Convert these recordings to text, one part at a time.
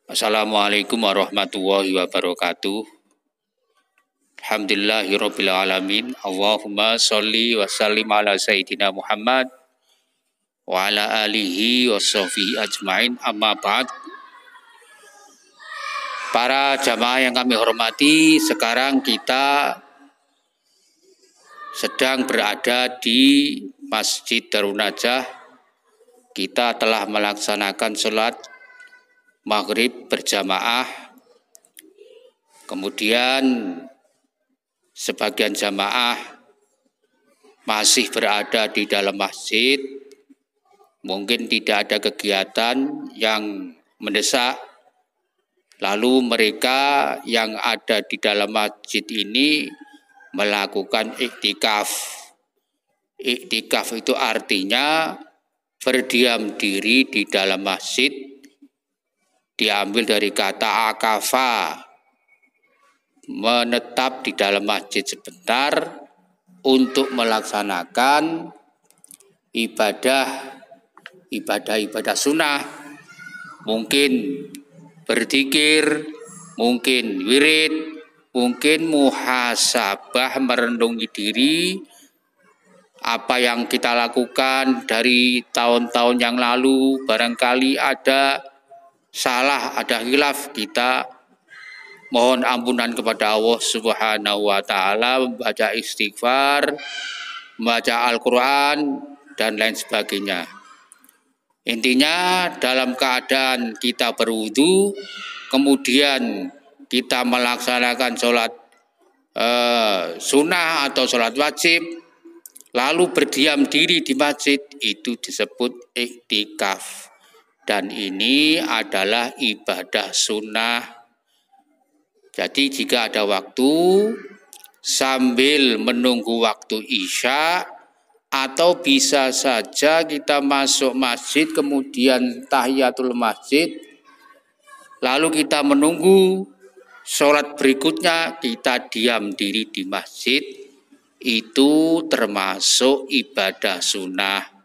Assalamualaikum warahmatullahi wabarakatuh. Alhamdulillahirabbil alamin. Allahumma sholli wa sallim ala sayyidina Muhammad wa ala alihi washabihi ajmain. Amma ba'd. Para jamaah yang kami hormati, sekarang kita sedang berada di Masjid Darun Najah. Kita telah melaksanakan sholat maghrib berjamaah. Kemudian sebagian jamaah masih berada di dalam masjid. Mungkin tidak ada kegiatan yang mendesak. Lalu mereka yang ada di dalam masjid ini melakukan iktikaf. Iktikaf itu artinya berdiam diri di dalam masjid. Diambil dari kata akafa, menetap di dalam masjid sebentar untuk melaksanakan ibadah sunnah. Mungkin berzikir, mungkin wirid, mungkin muhasabah, merenungi diri apa yang kita lakukan dari tahun-tahun yang lalu. Barangkali ada salah, ada khilaf, kita mohon ampunan kepada Allah Subhanahu wa taala, membaca istighfar, membaca Al-Qur'an dan lain sebagainya. Intinya dalam keadaan kita berwudu, kemudian kita melaksanakan sholat sunnah atau sholat wajib, lalu berdiam diri di masjid, itu disebut iktikaf. Dan ini adalah ibadah sunnah. Jadi jika ada waktu, sambil menunggu waktu isya, atau bisa saja kita masuk masjid, kemudian tahiyatul masjid, lalu kita menunggu sholat berikutnya, kita diam diri di masjid, itu termasuk ibadah sunnah.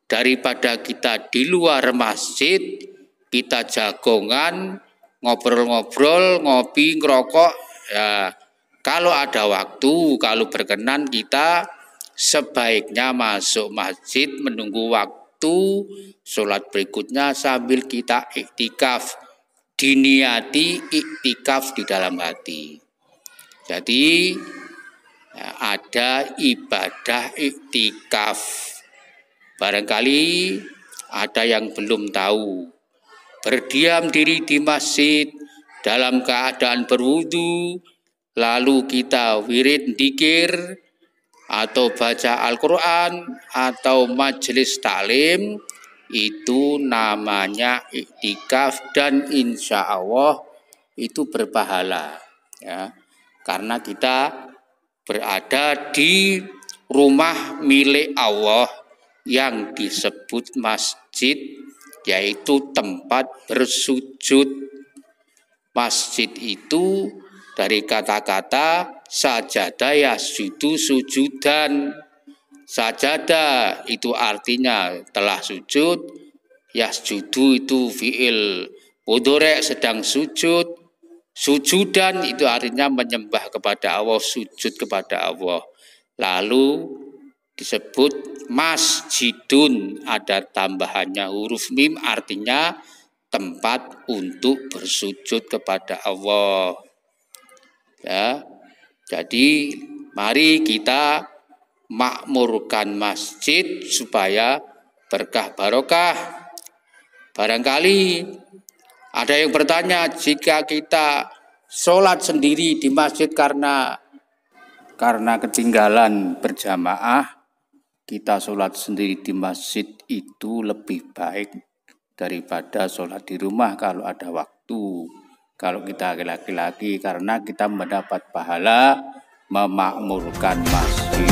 Daripada kita di luar masjid, kita jagongan, ngobrol-ngobrol, ngopi, ngerokok. Ya, kalau ada waktu, kalau berkenan, kita sebaiknya masuk masjid menunggu waktu sholat berikutnya sambil kita iktikaf. Diniati iktikaf di dalam hati. Jadi ada ibadah iktikaf. Barangkali ada yang belum tahu. Berdiam diri di masjid dalam keadaan berwudu, lalu kita wirid, dzikir, atau baca Al-Quran, atau majelis taklim, itu namanya iktikaf, dan insya Allah itu berpahala, ya, karena kita berada di rumah milik Allah yang disebut masjid, yaitu tempat bersujud. Masjid itu dari kata-kata sajadah yasjudu sujudan. Sajadah itu artinya telah sujud, yasjudu itu fi'il mudhari' sedang sujud, sujudan itu artinya menyembah kepada Allah, sujud kepada Allah. Lalu disebut masjidun, ada tambahannya huruf mim, artinya tempat untuk bersujud kepada Allah. Ya, jadi mari kita makmurkan masjid supaya berkah barokah. Barangkali ada yang bertanya, jika kita sholat sendiri di masjid karena ketinggalan berjamaah, kita sholat sendiri di masjid itu lebih baik daripada sholat di rumah kalau ada waktu. Kalau kita laki-laki, karena kita mendapat pahala memakmurkan masjid.